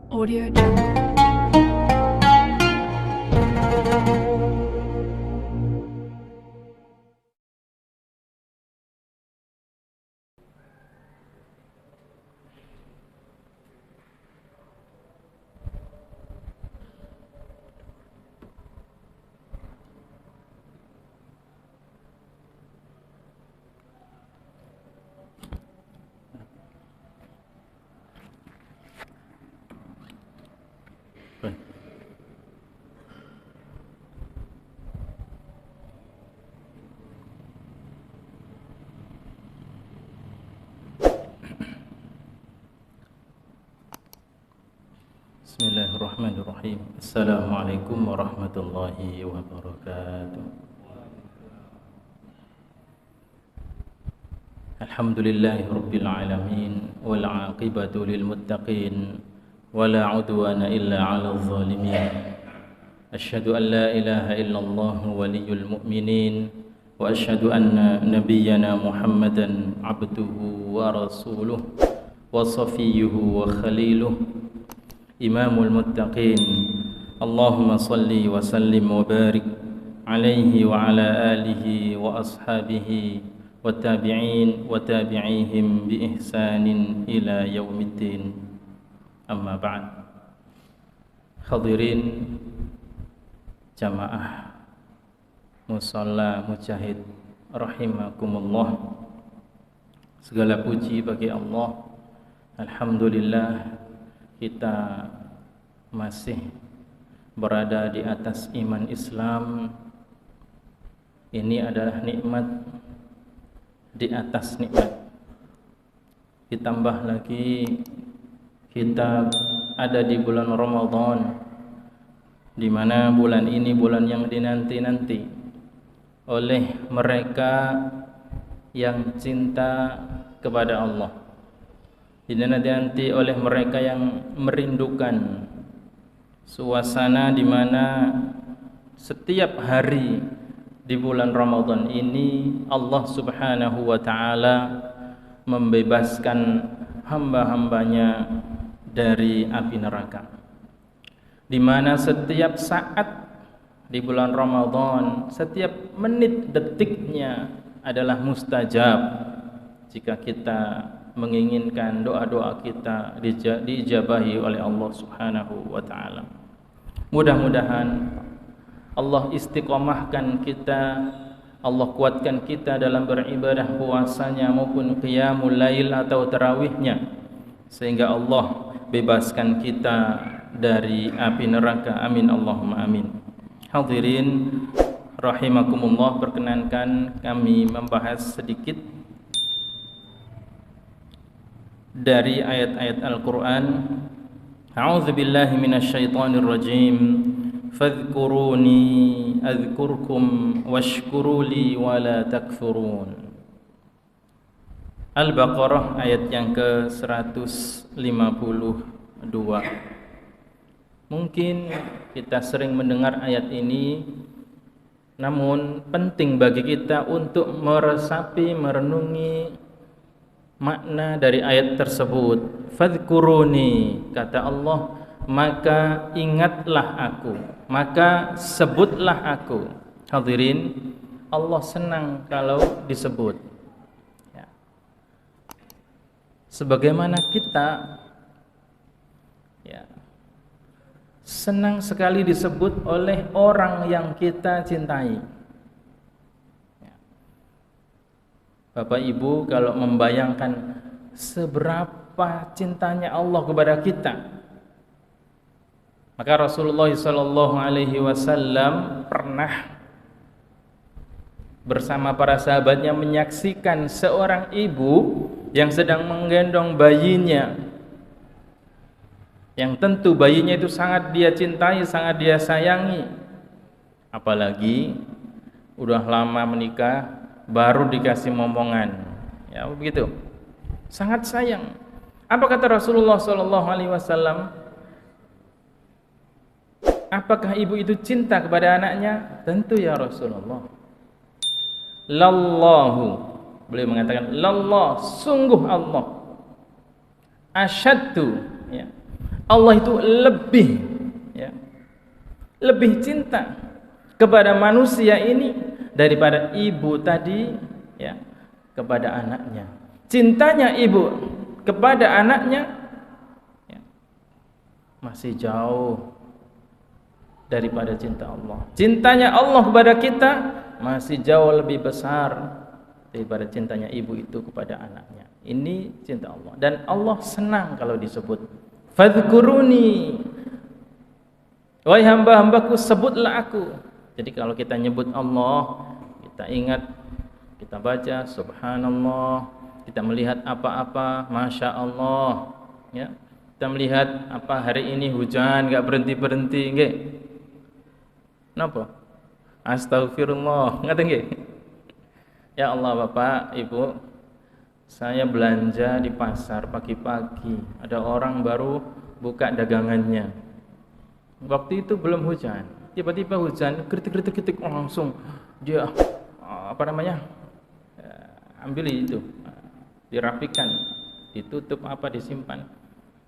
Audio Jungle. Bismillahirrahmanirrahim. Assalamualaikum warahmatullahi wabarakatuh. Alhamdulillahi rabbil alamin wal aqibatu lil muttaqin wala udwana illa 'alal zalimin. Asyhadu an la ilaha illallah waliyul mu'minin wa asyhadu anna nabiyyana Muhammadan 'abduhu wa rasuluh wa safiyyuhu wa khaliluh Imamul Muttaqin. Allahumma salli wa sallim wa barik alaihi wa ala alihi wa ashabihi wa tabi'in wa tabi'ihim bi ihsanin ila yaumiddin. Amma ba'd. Hadirin jamaah musalla mujahid rahimakumullah. Segala puji bagi Allah. Alhamdulillah kita masih berada di atas iman Islam. Ini adalah nikmat di atas nikmat. Ditambah lagi kita ada di bulan Ramadan, di mana bulan ini bulan yang dinanti-nanti oleh mereka yang cinta kepada Allah, dinanti oleh mereka yang merindukan suasana di mana setiap hari di bulan Ramadan ini Allah Subhanahu wa taala membebaskan hamba-hambanya dari api neraka. Di mana setiap saat di bulan Ramadan, setiap menit detiknya adalah mustajab jika kita menginginkan doa-doa kita diijabahi oleh Allah Subhanahu wa taala. Mudah-mudahan Allah istiqomahkan kita, Allah kuatkan kita dalam beribadah puasanya maupun qiyamul lail atau tarawihnya, sehingga Allah bebaskan kita dari api neraka. Amin Allahumma amin. Hadirin rahimakumullah, perkenankan kami membahas sedikit dari ayat-ayat Al-Quran. A'udzu billahi minasyaitonir rajim. Fadhkuruni adzkurkum washkuruli wala takfurun. Al-Baqarah ayat yang ke-152. Mungkin kita sering mendengar ayat ini, namun penting bagi kita untuk meresapi, merenungi makna dari ayat tersebut. Fadhkuruni, kata Allah, maka ingatlah aku, maka sebutlah aku. Hadirin, Allah senang kalau disebut ya. Sebagaimana kita ya, senang sekali disebut oleh orang yang kita cintai. Bapak Ibu kalau membayangkan seberapa cintanya Allah kepada kita, maka Rasulullah SAW pernah bersama para sahabatnya menyaksikan seorang ibu yang sedang menggendong bayinya, yang tentu bayinya itu sangat dia cintai, sangat dia sayangi. Apalagi udah lama menikah, baru dikasih momongan, ya begitu, sangat sayang. Apa kata Rasulullah SAW? Apakah ibu itu cinta kepada anaknya? Tentu ya Rasulullah. Lallahu, beliau mengatakan, lallah, sungguh Allah, asyaddu, ya, Allah itu lebih, ya, lebih cinta kepada manusia ini daripada ibu tadi, ya, kepada anaknya. Cintanya ibu kepada anaknya, ya, masih jauh daripada cinta Allah. Cintanya Allah kepada kita masih jauh lebih besar daripada cintanya ibu itu kepada anaknya. Ini cinta Allah, dan Allah senang kalau disebut. Fadhkuruni, wahai hamba-hambaku, sebutlah aku. Jadi kalau kita nyebut Allah, kita ingat, kita baca subhanallah, kita melihat apa-apa, masya Allah, ya. Kita melihat apa, hari ini hujan enggak berhenti-berhenti, nggih. Napa? Astagfirullah, ngaten nggih. Ya Allah, Bapak, Ibu, saya belanja di pasar pagi-pagi, ada orang baru buka dagangannya. Waktu itu belum hujan, tiba-tiba hujan, kritik-kritik langsung dia ambil itu, dirapikan, ditutup disimpan.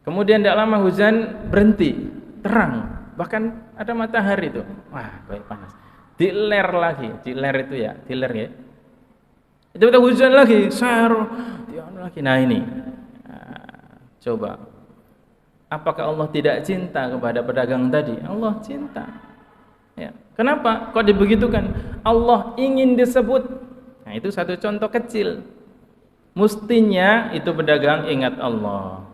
Kemudian tidak lama hujan berhenti, terang, bahkan ada matahari itu. Wah, kayak panas. Diler lagi, diler itu ya, diler ya. Tiba-tiba hujan lagi, lagi. Nah ini, coba, apakah Allah tidak cinta kepada pedagang tadi? Allah cinta. Ya. Kenapa? Kok dibegitukan? Allah ingin disebut. Nah itu satu contoh kecil. Mestinya itu pedagang ingat Allah.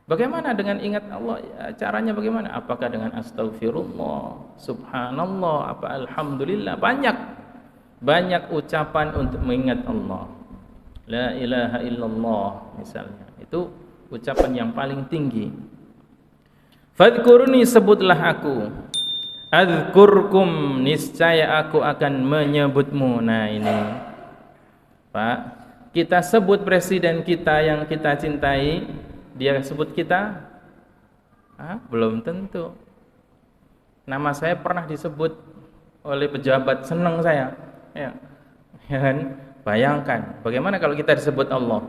Bagaimana dengan ingat Allah? Ya, caranya bagaimana? Apakah dengan astagfirullah, subhanallah, alhamdulillah? Banyak ucapan untuk mengingat Allah. La ilaha illallah misalnya. Itu ucapan yang paling tinggi. Fadhkuruni, sebutlah aku. Adzkurkum, niscaya aku akan menyebutmu. Nah ini, Pak, kita sebut presiden kita yang kita cintai, dia sebut kita? Belum tentu. Nama saya pernah disebut oleh pejabat, senang saya. Ya kan? Bayangkan, bagaimana kalau kita disebut Allah?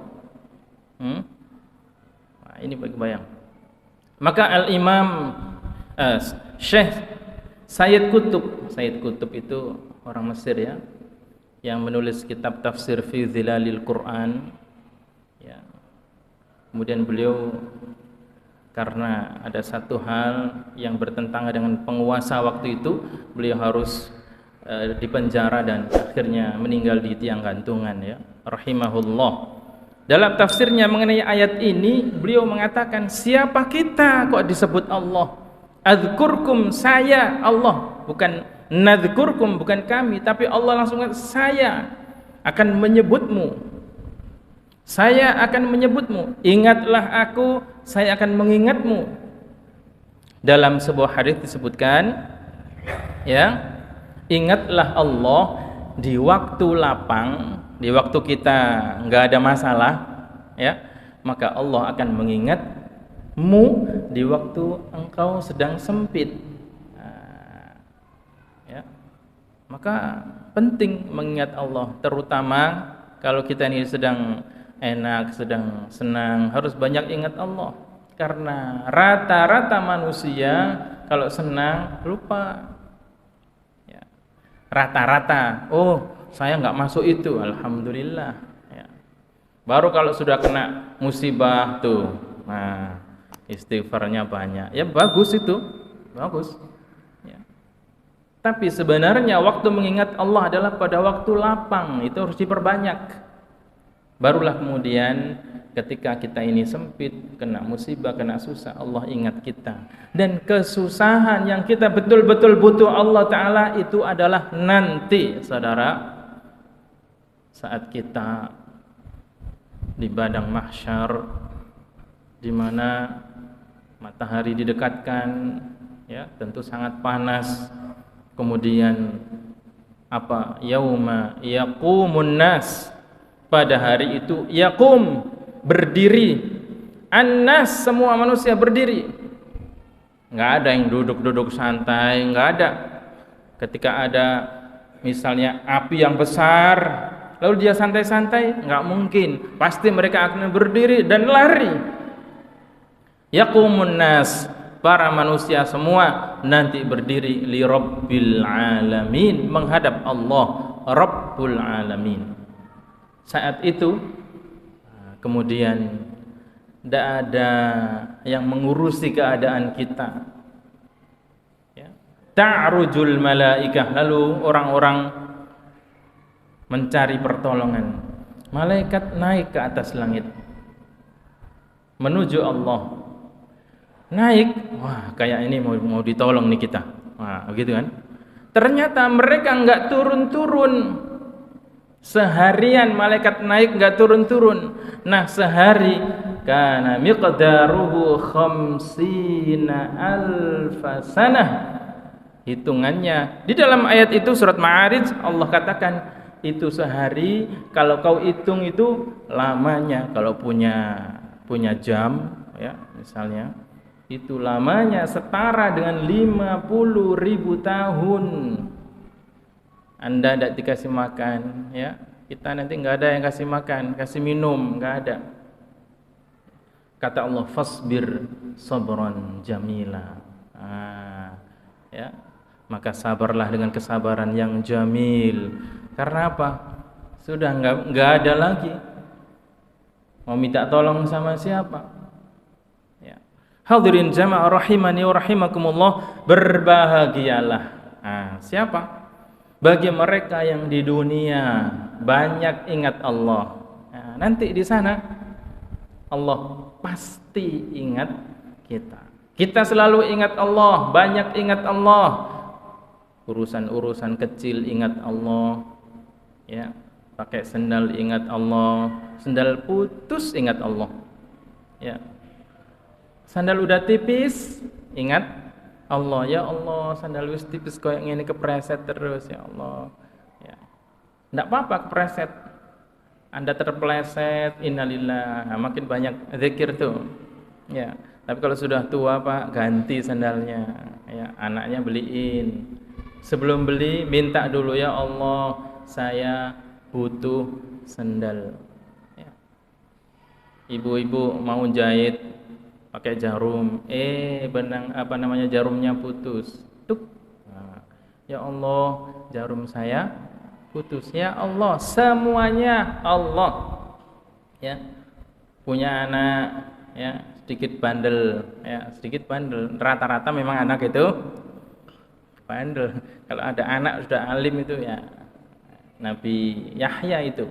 Nah, ini bayang. Maka Al-Imam Syekh Sayyid Qutb itu orang Mesir ya, yang menulis kitab tafsir fi Zilalil Quran. Ya. Kemudian beliau, karena ada satu hal yang bertentangan dengan penguasa waktu itu, beliau harus dipenjara dan akhirnya meninggal di tiang gantungan ya, rahimahullah. Dalam tafsirnya mengenai ayat ini, beliau mengatakan, siapa kita kok disebut Allah? Adzkurkum, saya Allah, bukan nadzkurkum, bukan kami, tapi Allah langsung kata, saya akan menyebutmu. Saya akan menyebutmu. Ingatlah aku, saya akan mengingatmu. Dalam sebuah hadis disebutkan, ya, ingatlah Allah di waktu lapang, di waktu kita enggak ada masalah, ya, maka Allah akan mengingatmu di waktu engkau sedang sempit. Ya. Maka penting mengingat Allah, terutama kalau kita ini sedang enak, sedang senang, harus banyak ingat Allah. Karena rata-rata manusia kalau senang lupa. Rata-rata, saya nggak masuk itu, alhamdulillah. Ya. Baru kalau sudah kena musibah tuh, nah istighfarnya banyak. Ya bagus itu, bagus. Ya. Tapi sebenarnya waktu mengingat Allah adalah pada waktu lapang, itu harus diperbanyak. Barulah kemudian ketika kita ini sempit, kena musibah, kena susah, Allah ingat kita. Dan kesusahan yang kita betul-betul butuh Allah Ta'ala itu adalah nanti, saudara, saat kita di padang mahsyar, di mana matahari didekatkan, ya, tentu sangat panas. Kemudian yauma yaqumun nas, pada hari itu yaqum, berdiri, annas, semua manusia berdiri, nggak ada yang duduk-duduk santai, nggak ada. Ketika ada misalnya api yang besar lalu dia santai-santai, nggak mungkin, pasti mereka akan berdiri dan lari. Yaqumun nas, para manusia semua nanti berdiri li rabbil alamin, menghadap Allah Rabbul alamin. Saat itu kemudian tidak ada yang mengurusi keadaan kita, ya. Ta'rujul malaikah, lalu orang-orang mencari pertolongan. Malaikat naik ke atas langit menuju Allah. Naik, wah kayak ini mau ditolong nih kita, wah begitu kan. Ternyata mereka enggak turun-turun. Seharian malaikat naik enggak turun-turun. Nah sehari kana miqdaruhu khamsina alfa sanah, hitungannya di dalam ayat itu surat Ma'arij Allah katakan itu sehari, kalau kau hitung itu lamanya, kalau punya jam ya misalnya, itu lamanya setara dengan 50.000 tahun. Anda tidak dikasih makan ya, kita nanti enggak ada yang kasih makan, kasih minum, enggak ada. Kata Allah, fasbir sabran jamila. Ya, maka sabarlah dengan kesabaran yang jamil. Karena apa? Sudah enggak ada lagi mau minta tolong sama siapa. Ya. Hadirin jamaah rahimani wa rahimakumullah, berbahagialah. Siapa? Bagi mereka yang di dunia banyak ingat Allah. Nanti di sana Allah pasti ingat kita. Kita selalu ingat Allah, banyak ingat Allah. Urusan-urusan kecil ingat Allah. Ya, pakai sendal ingat Allah, sendal putus ingat Allah. Ya. Sandal udah tipis ingat Allah. Ya Allah, sandal wis tipis koyo ngene kepreset terus ya Allah. Ya. Enggak apa-apa kepreset. Anda terpeleset, innalillah. Makin banyak zikir tuh. Ya. Tapi kalau sudah tua Pak, ganti sandalnya. Ya, anaknya beliin. Sebelum beli minta dulu, ya Allah, saya butuh sandal. Ya. Ibu-ibu mau jahit pakai jarum, jarumnya putus. Tuk. Ya Allah, jarum saya putus. Ya Allah, semuanya Allah. Ya. Punya anak ya, sedikit bandel. Rata-rata memang anak itu bandel. Kalau ada anak sudah alim itu ya Nabi Yahya itu.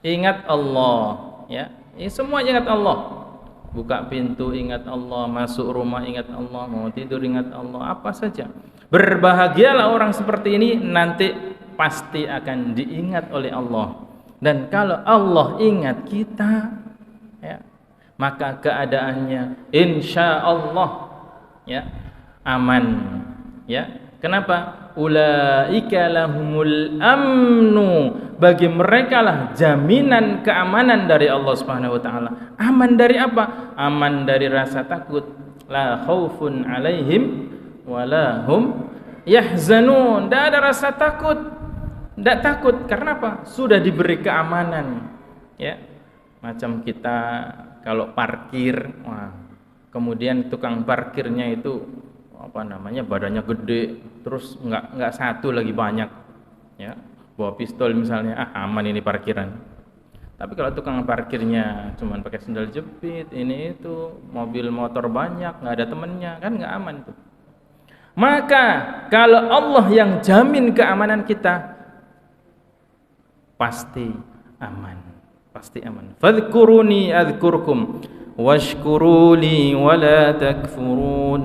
Ingat Allah, ya. Ini semua ingat Allah. Buka pintu ingat Allah, masuk rumah ingat Allah, mau tidur ingat Allah, apa saja. Berbahagialah orang seperti ini, nanti pasti akan diingat oleh Allah. Dan kalau Allah ingat kita, ya, maka keadaannya insya Allah ya aman. Ya, kenapa? Ulaika lahumul amnu, bagi mereka lah jaminan keamanan dari Allah Subhanahu wa taala. Aman dari apa? Aman dari rasa takut. La khaufun alaihim wala hum yahzanun. Tidak ada rasa takut. Tidak takut karena apa? Sudah diberi keamanan. Ya. Macam kita kalau parkir, kemudian tukang parkirnya itu badannya gede, terus enggak satu lagi banyak, ya, bawa pistol misalnya, aman ini parkiran. Tapi kalau tukang parkirnya cuman pakai sendal jepit, ini itu, mobil motor banyak, enggak ada temennya, kan enggak aman tuh. Maka kalau Allah yang jamin keamanan kita, pasti aman, pasti aman. Fadhkuruni adzkurkum washkuruli wala takfurun.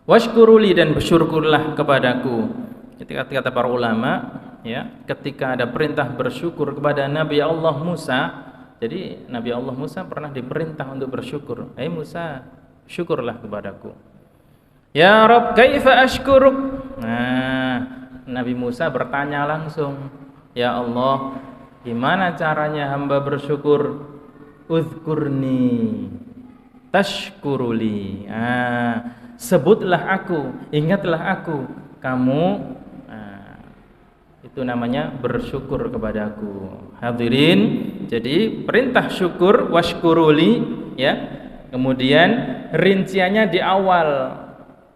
Washkuruli, dan bersyukurlah kepadaku. Ketika kata para ulama, ya, ketika ada perintah bersyukur kepada Nabi Allah Musa, jadi Nabi Allah Musa pernah diperintah untuk bersyukur. Musa, syukurlah kepadaku. Ya Rabb, kaifa ashkuruk? Nabi Musa bertanya langsung, ya Allah, gimana caranya hamba bersyukur? Uzkurni tashkuruli. Sebutlah aku, ingatlah aku, kamu, itu namanya bersyukur kepadaku. Hadirin, jadi perintah syukur, washkuruli, ya. Kemudian rinciannya di awal.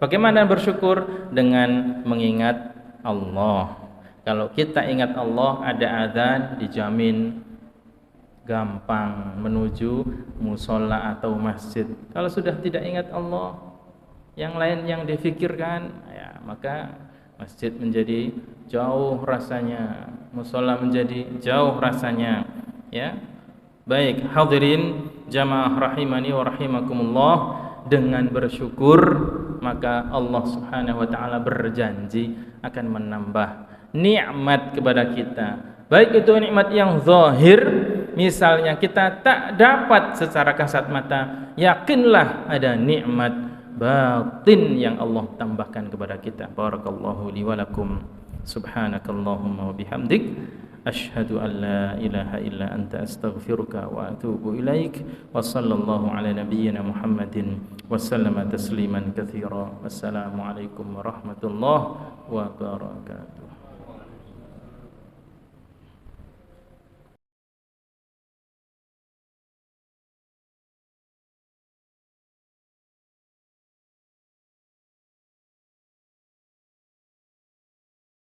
Bagaimana bersyukur? Dengan mengingat Allah. Kalau kita ingat Allah, ada azan, dijamin gampang menuju musola atau masjid. Kalau sudah tidak ingat Allah, yang lain yang difikirkan, ya, maka masjid menjadi jauh rasanya, musola menjadi jauh rasanya, ya. Baik, hadirin jamaah rahimani wa rahimakumullah, dengan bersyukur maka Allah Subhanahu wa taala berjanji akan menambah nikmat kepada kita. Baik itu nikmat yang zahir, misalnya kita tak dapat secara kasat mata, yakinlah ada nikmat batin yang Allah tambahkan kepada kita. Barakallahu li wa lakum. Subhanakallahumma wa bihamdik, asyhadu an la ilaha illa anta astaghfiruka wa atubu ilaik. Wa sallallahu ala nabiyyina Muhammadin wa sallama tasliman katsira. Wassalamu alaikum warahmatullahi wabarakatuh.